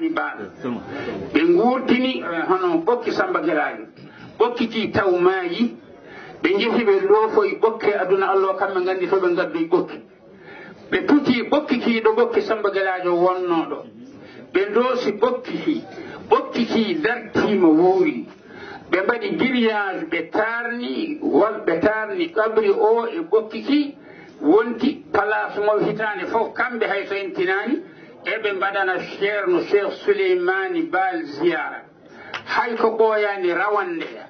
Souleymani Baal ɓe ngurtini hono ɓokki Samba Guelajo ɓokkiti taw maayi ɓe jehi ɓe loofoy ɓokke aduna Allah kamɓe gandi to ɓe gaddoy ɓokki ɓe puti ɓokkikiɗo ɓokki Samba Guelajo wonnoɗo ɓe doosi ɓokkiki dartima wowri ɓe mbaɗi grillage ɓe tarni ƙabri o e ɓokkiki wonti place mo hitande fof kamɓe hay so en tinani eɓe mbaɗana ceerno Cheikh Souleymani Baal ziyara hay ko ɓooyani rawandeya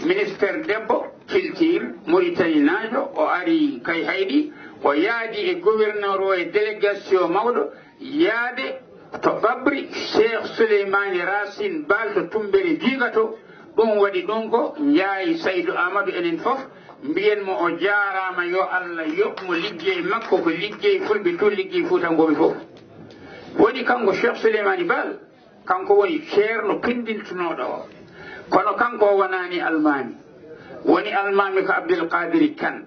ministére debbo culture Mauritanie najo o ari kay hayɗi o yaadi e gouverneur o e délégation mawɗo yaade to ɓabri Cheikh Souleymani Racine Baal to Tumbere Jigato ɗum waɗi ɗum ko jaayi Saydou Amadou enen fof mbiyenmo o jarama yo Allah yoɓmo liggey makko ko liggey fulɓe to liggey Fuutankoɓe fof woni kanko Cheikh Souleymani Baal kanko woni ceerno pendintunoɗo o kono kanko o wonani almami woni almami ko Abdoul Kadiri Kane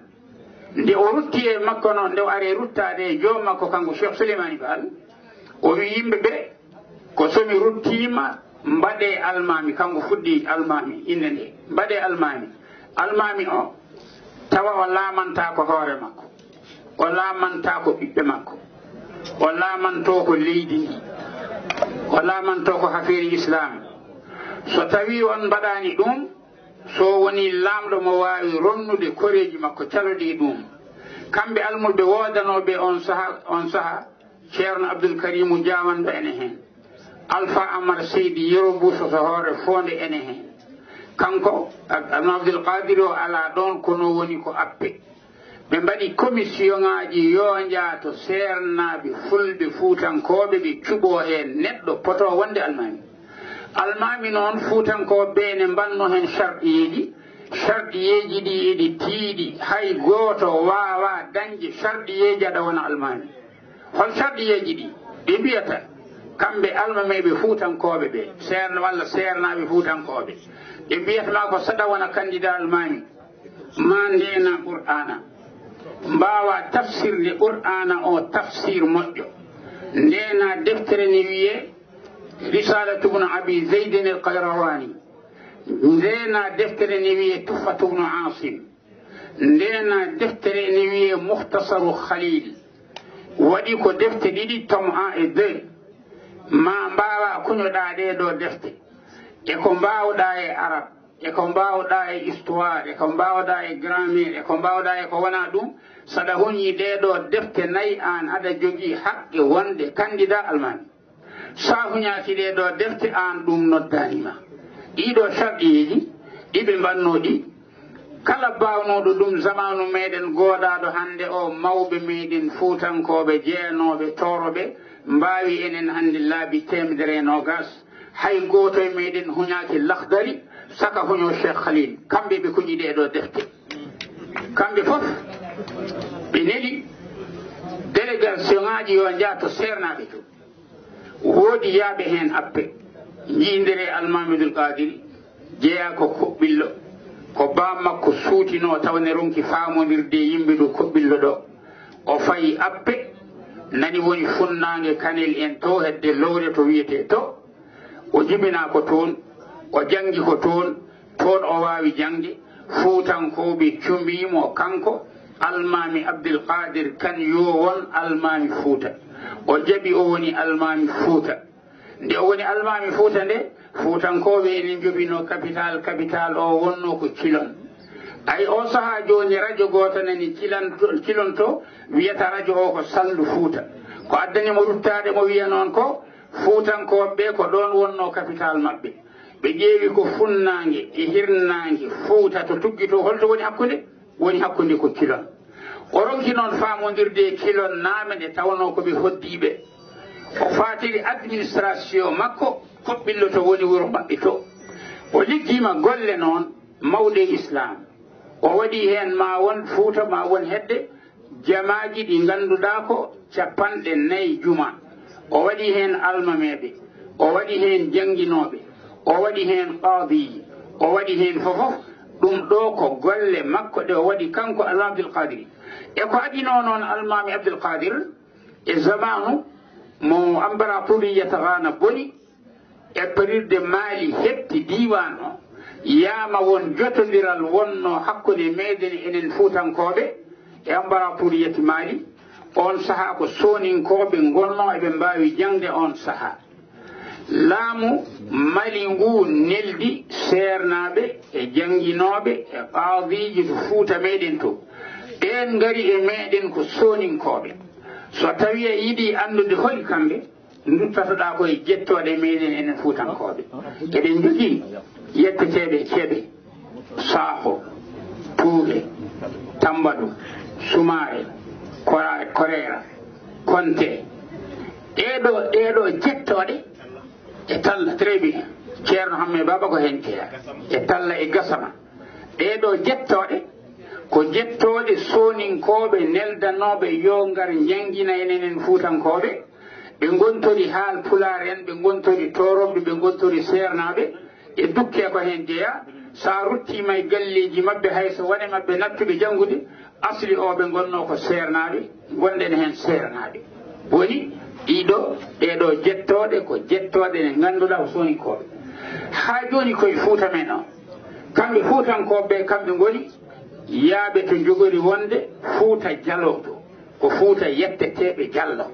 nde o rutti e makko noon nde o ari ruttade e joom makko kanko Cheikh Souleymani Baal o wi yimɓeɓe ko somi ruttima mbaɗe almami kanko fuɗɗi almami inde nde mbaɗe almami o tawa o laamanta ko hoore makko o laamanta ko ɓiɓɓe makko o laamanto ko leydi ndi o laamanto ko hafeeri islam so tawi on mbaɗani ɗum so woni laamɗo mo wawi ronnude koreji makko caloɗi ɗum kamɓe almuɓe wodanoɓe on saaha ceerno Abdoul Karimu Diawanɗo ene hen Alpha Amar Seydi Yero Bousso to hoore fonde ene hen kanko Abdoul Qadir o ala ɗon kono woni ko appe ɓe mbaɗi commission ŋaji yo jaato sernaɓe fulɓe Fuutankoɓe ɓe cuɓo hen neɗɗo poto wonde almami noon Fuutankoɓe ne mbanno hen charɗiyeji ɗi eɗi tiiɗi hay goto wawa dañde charɗiyeji aɗa wona almami hol charɗiyeji ɗi ɓe mbiyata kamɓe almameɓe Fuutankoɓe ɓe walla sernaɓe Fuutankoɓe ɓe mbiyatama ko saɗa wona candidat almami ma ndena Qur'ana mbawa tafsirde Qur'ana o tafsir moƴƴo ndena deftere ne wiye risalatu ibn Abi Zaydin al-Qayrawani ndena deftere ne wiye Tuffatu ibn Asim ndena deftere ne wiye Mukhtasaru Khalil waɗi ko defte ɗiɗi tome 1 et 2 ma mbawa kuñoɗa ɗe ɗo defte e ko mbawɗa e arabe e ko mbawɗa e histoire e ko mbawɗa e grammaire e ko mbawɗa e ko wona ɗum saɗa huñi ɗeɗo defte nayyi an aɗa jogui haqqe wonde candidat almami sa huñaki ɗeɗo defte an ɗum noddanima ɗiɗo sharɗiyeji ɗiɓe mbannoɗi kala bawnoɗo ɗum zamanu meɗen goɗaɗo hande o mawɓe meɗen Fuutankoɓe jeenoɓe toroɓe mbawi enen hande laabi 120 hay goto e meɗen huñaki Lakhdari saka huño Cheikh Khalil kamɓe ɓe kuñi ɗeɗo defte kamɓe fof ɓe neli délégation ŋaji yo jaato sernaɓe to woodi yaaɓe hen appe jindere almami Abdoul Kadiri jeeya ko koɓɓillo ko bammakko suutino tawne ronki famodirde yimɓe ɗo koɓɓillo ɗo o fayi appe nani woni funnangue Kanel en to hedde lowre to wiyete to o jibina ko toon o jangi ko toon o wawi jangde Fuutankoɓe cumbimo kanko almami Abdoul Qadir Kane yo won almami Fuuta o jaaɓi o woni almami Fuuta nde o woni almami Fuuta nde Fuutankoɓe enen jobino capital o wonno ko Cilon ay o saaha joni radio goto nani Cilon to wiyata radio o ko Saldu Fuuta ko addanimo ruttade mo wiya noon ko Fuutankoɓe ko ɗon wonno capital mabɓe ɓe ƴeewi ko funnangue e hirnangue Fuuta to tuggito holto woni hakkude ko Cilon o ronki noon famodirde Cilon naame nde tawno koɓe hoddiɓe o fatiri administration makko koɓɓillo to woni wuro maɓɓe to o liggima golle noon mawɗe islam o waɗi hen ma won Fuuta ma won hedde jamaji ɗi ganduɗa ko 4 juma o waɗi hen almameɓe o waɗi hen jangguinoɓe o waɗi hen qadiji o waɗi hen fofof ɗum ɗo ko golle makko ɗe o waɗi kanko almami Abdoul Qadir e ko aɗino noon almami Abdoul Qadir e zamanu mo ambaraturiyata Ghana boni e perirde maali hetti diwan o yama won jotodiral wonno hakkude meɗen enen fuutankoɓe e ambarapouriyeti maali on saaha ko soninkoɓe gonno eɓe mbawi jangde on saaha laamu mali ngu neldi sernaɓe e jangguinoɓe e qadiji to fuuta meɗen to ɓen gari e meɗen ko soninkoɓe so tawi a yiiɗi andude holi kamɓe duttatoɗa koye jettoɗe meɗen enen fuutankoɓe eɗen jogui yetteteɓe keɓe saafo tuuɓe tambadou sumare korera konte ɗeɗo jettoɗe e talla très bien ceerno hamme baba ko hen jeeya e talla e gasama ɗeɗo jettoɗe ko jettoɗe soninkoɓe neldanoɓe yo ngar jangguina enen fuutankoɓe ɓe gontori haal pular en ɓe gontori torobɓe ɓe gontori sernaɓe e dukke ko hen jeeya sa ruttima e galleji mabɓe hayso waɗe mabɓe nattuɓe janggude asli o ɓe gonno ko sernaɓe gonɗen hen sernaɓe woni ɗeɗo jettoɗe ko jettoɗe ne ganduɗa ko soninkoɓe ha joni koye fuuta men o kamɓe fuutankoɓe kamɓe goni yaaɓe to jogori wonde fuuta jaloto ko fuuta yetteteɓe jallo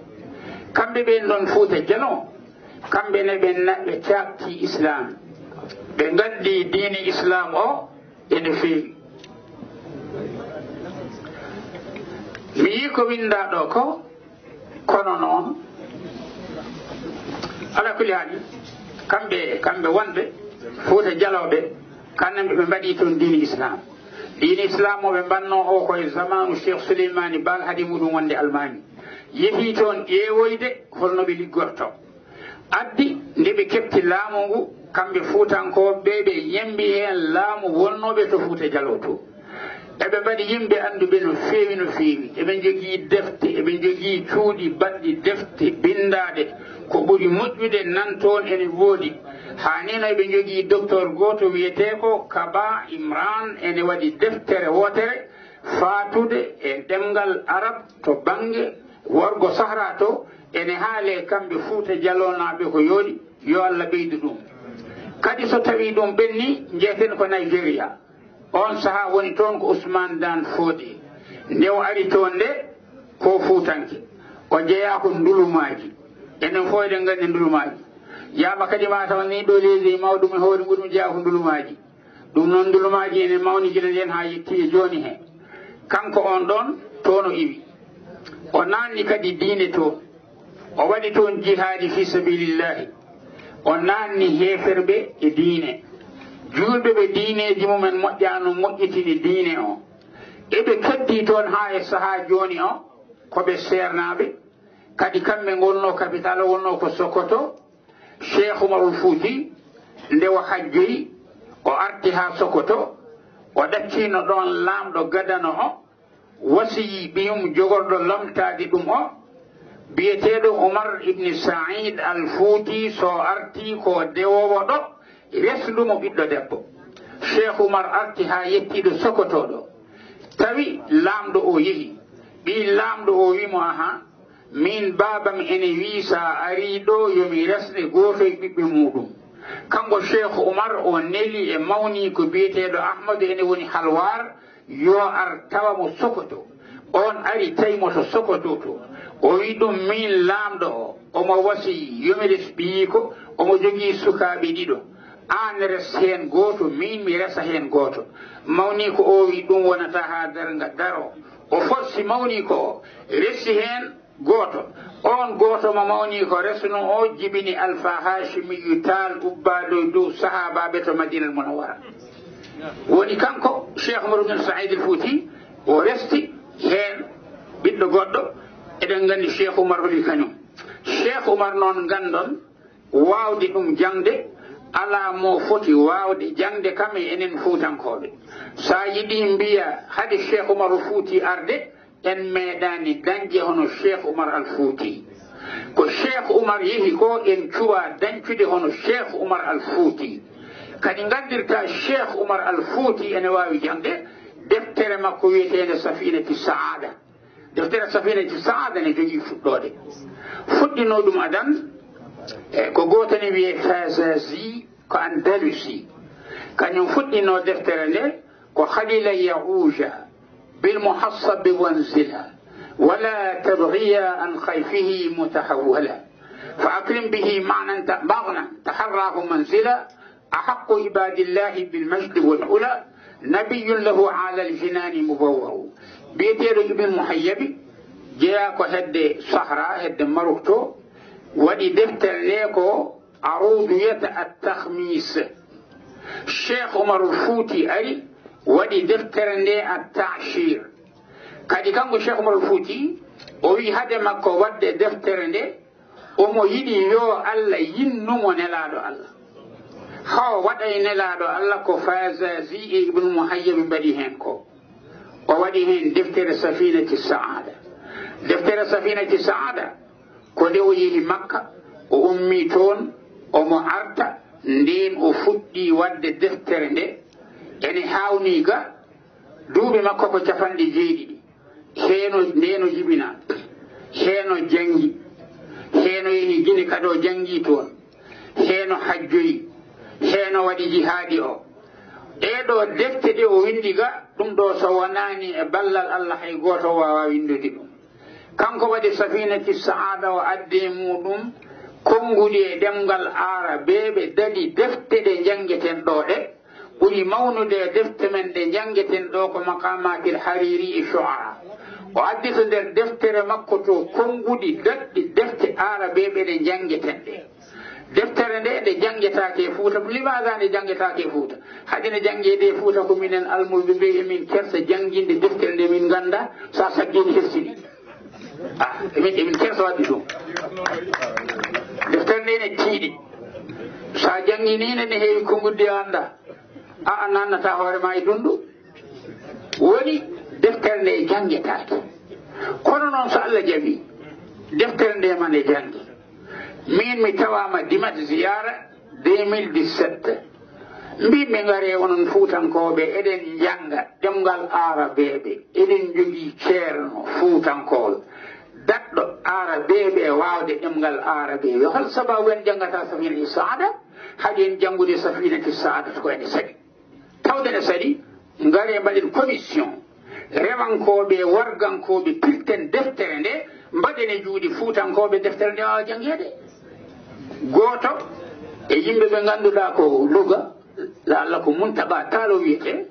kamɓe ɓen ɗon fuuta jalo kamɓe ne ɓe cakti islam ɓe gaddi diine islam o ene feewi mi yi ko winda ɗo ko kono noon ala kuli haali kamɓe wonɓe fuuta jaloɓe kamɓe ɓe mbaɗi toon diine islam o ɓe mbanno o koye zamanu cheikh souleymani bal haadi muɗum wonde almami yeehi toon ƴeewoyde holno ɓe liggorto addi nde ɓe kepti laamu ngu kamɓe fuutankoɓe ɓe yembi hen laamu wonnoɓe to fuuta jalo to eɓe mbaɗi yimɓe anduɓe no feewi eɓe jogii defte eɓe jogii cuuɗi baɗɗi defte bindaɗe ko ɓuri moƴƴude nan toon ene woodi hanino eɓe jogii docteur goto wiyete ko Kaba Imran ene waɗi deftere wotere faatude e ɗemgal arab to bange worgo sahra to ene haale kamɓe fuuta jalonaɓe ko yooɗi yo Allah ɓeydu ɗum kadi so tawi ɗum ɓenni jeeten ko Nigeria on saaha woni toon ko Ousmane Dan Fodi nde o ari toon nde ko fuutanke o jeeya ko ndulumaji enen fof eɗen gandi ndulumaji yama kadi ma taw ni ɗo leydi mawɗum e hoore muɗum jeeya ko ndulumaji ɗum noon ndulumaji ene mawni gila nden ha yetti e joni he kanko on ɗon toon o iwi o nanni kadi diine toon o waɗi toon jihadi fi sabilillahi o nanni heferɓe e diine julɓe ɓe diineji mumen moƴƴano moƴƴitini diine o eɓe keddi toon ha e saaha joni o koɓe sernaɓe kadi kamɓe gonno capital o wonno ko Sokoto Cheikh Oumarul Fouti nde o hajjoyi o arti ha Sokoto o ɗaccino ɗon lamɗo gadano o wasiyi ɓiyum jogorɗo lomtade ɗum o biyeteɗo Oumar ibn Saïd al Fouti so arti ko dewowo ɗo reslumo ɓiɗɗo debbo Cheikh Oumar arti ha yettiɗo Sokoto ɗo tawi lamɗo o yeehi ɓi lamɗo o wimo aha min babam ene wi sa ari ɗo yomi resde goto e ɓiɓɓe muɗum kanko Cheikh Oumar o neli e mawni ko biyeteɗo Ahmadou ene woni halwar yo ar tawamo Sokoto on ari tawimo to Sokoto to o wi ɗum min lamɗo o omo wasi yomi res ɓiyi ko omo jogui sukaɓe ɗiɗo an res hen goto min mi resa hen goto mawni ko o wi ɗum wonata ha darga daro o forsi mawni ko o resi hen goto on goto mo mawni ko resno o jibini Alpha Hashimiyu Tal ubbaɗo dow sahabaɓe to Madinal Munawwara woni kanko Cheikh Oumar ibn Saïd al Fouti o resti hen ɓiɗɗo goɗɗo eɗen gandi Cheikh Oumar holi kañum Cheikh Oumar noon gandon wawde ɗum jangde ala mo foti wawde jangde kam e enen fuutankoɓe sa yiɗi mbiya hade Cheikh Oumar Fouti arde en meeɗani dañde hono Cheikh Oumar al Fouti ko Cheikh Oumar yeehi ko en cuwa dañcude hono Cheikh Oumar al Fouti kadi gaddirta Cheikh Oumar al Fouti ene wawi jangde deftere makko wiyetede Safinati Saada deftere Safinati Saada ne jogui fuɗɗode fuɗɗino ɗum adan ko gotani wiye Fazazi ko Andalusi kañum fuɗɗino deftere nde ko khalila yauja بالمحصب وانزلا ولا تبغيا عن خيفه متحولا فأكرم به معنى تحراه منزلا أحق عباد الله بالمجد والعلا نبي له على الجنان مبوه بيتير ابن محيب جاءكو هد صحراء هد مروكتو ودي دفتر ليكو عروضية التخميس الشيخ عمر الفوتي أري ودي دفتر لي التعشير كادي كانغو الشيخ عمر الفوتي وي هذا مكو ود دفتر لي omo yiɗi yo Allah yinnumo nelaɗo Allah haw waɗay nelaɗo Allah ko Fazazi e ibnu Muhayyab mbaɗi hen ko o waɗi hen deftere Safinati Saada deftere Safinati Saada ko nde o yehi Makka o ummi toon omo arta nden o fuɗɗi wadde deftere nde ene hawni ga duuɓi makko ko capanɗe jeeɗiɗi heno ndeno jibina heno jangi heno yehi Gine kado jangi toon heno hajjoyi heno waɗi jihaadi o ɗeɗo defte ɗe o windi ga ɗum ɗo so wonani e ballal Allah hay goto wawa windude ɗum kanko waɗi Safinati Saada o adde muɗum konnguli e ɗemgal arabeɓe dadi defte ɗe jangeten ɗo ɗe ɓuri mawnude e defte men ɗe jangeten ɗo ko Maqamatil Hariri e Shu'ara o addi to nder deftere makko to konngudi daɗɗi defte arabeɓe ɗe jangeten ɗe deftere nde ɗe jangetake e Fuuta limaga nde jangetake e Fuuta haɗi ne jangede e Fuuta ko minen almuɓe ɓe emin kersa janginde deftere nde min ganda sa saggini hersini emin kersa wadde ɗum deftere nde ne tiiɗi sa janginine ne heewi konngudde anda a nannata hoore ma e dundu woni deftere nde jangetake kono noon so Allah jaɓi deftere nde man e jangi min mi tawama dimat ziyara 2017 mbimi ngare onon Fuutankoɓe eɗen janga ɗemgal arabeɓe eɗen jogui ceerno Fuutankol daɗɗo arabeɓe wawde ɗemgal arabeɓe hol sababu en jangata Safinati Saada haɗi en jangude Safinati Saada ko ene saɗi tawde ne saɗi ngare mbaɗen commission rewankoɓe wargankoɓe pirten deftere nde mbaɗene juuɗe Fuutankoɓe deftere nde wawa jangede goto e yimɓe ɓe ganduɗa ko Louga Allah ko Muntaba Talo wiyete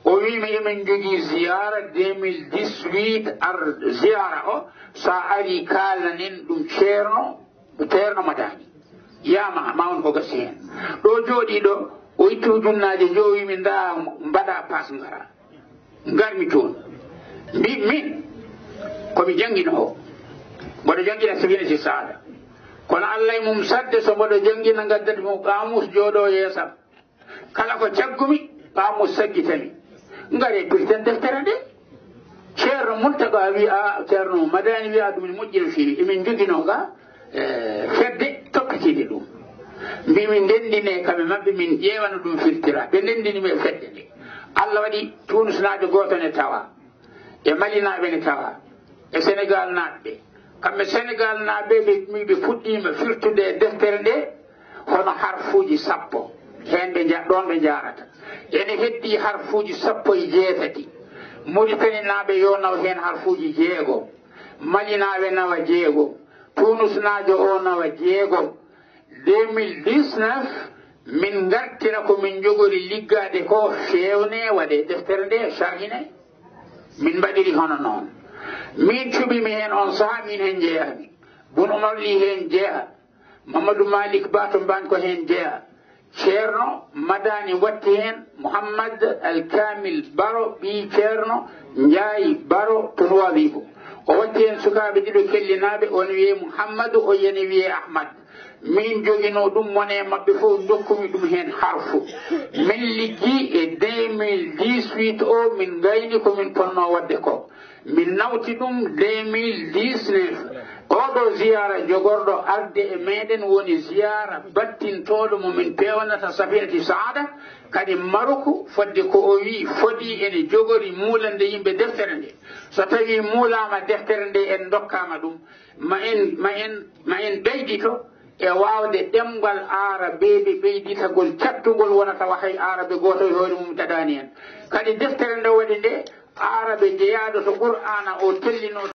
o wimi emin jogui ziyara 2018 ar ziyara o sa ari kalnanen ɗum ceerno Madani yama ma on ko gasi hen ɗo jooɗi ɗo o ittu junnaje jowimi nda mbaɗa pas ngara garmi toon mbi min komi jangino o mboɗo jangina Safinati Saada kono Allah e mum sadde so mboɗo jangina gaddati mum qamus jooɗo yeesam kala ko caggumi qamus saggitami ngare pirten deftere nde ceerno Muntaga wi a ceerno Madani wi a ɗum ne moƴƴi no feewi emin jogino ga fedde tokkitide ɗum mbimi ndendine kamɓe mabɓe min ƴeewano ɗum firtira ɓe ndendini me fedde nde Allah waɗi Tunisnaɓe goto ne tawa e Malinaɓe ne tawa e Sénégal naɓɓe kamɓe Sénégal naɓe ɓe fuɗɗima firtude e deftere nde hono harfuji 10 hen ɗon ɓe jarata ene heddi harfuji 17 Mauritanie naɓe yo naw hen harfuji 6 Malinaɓe nawa 6 Tunisnajo o nawa 6 2019 min gartira ko min jogori liggade ko fewne waɗe deftere nde sharhine min mbaɗiri hono noon min cuɓimi hen on saaha min hen jeeyami Boun Oumar Ly hen jeeya Mamadou Malick Ba to mban ko hen jeeya ceerno Madani watti hen Mouhammad Al Kamil Baro ɓi ceerno Ndiaye Baro to Nouadhibou o watti hen sukaɓe ɗiɗo kellinaɓe on wiye Mouhammadou o yene wiye Ahmad min jogino ɗum mone mabɓe fof dokkumi ɗum hen harfu min liggi e 2018 o min gayni komin ponno wadde ko min nawti ɗum 2019 oɗo ziyara jogorɗo arde e meɗen woni ziyara battintoɗo momin pewnata Safinati Saada kadi Maroku fodde ko o wi fodi ene jogori muulande yimɓe deftere nde so tawi muulama deftere nde en dokkama ɗum ma en ɓeydito e waawde ɗemgal arabeɓe ɓeyditagol cattugol wonata waxay arabe goto e hoore mum taɗani en kadi deftere nde waɗi nde arabe jeyaɗo to qur'ana o tellino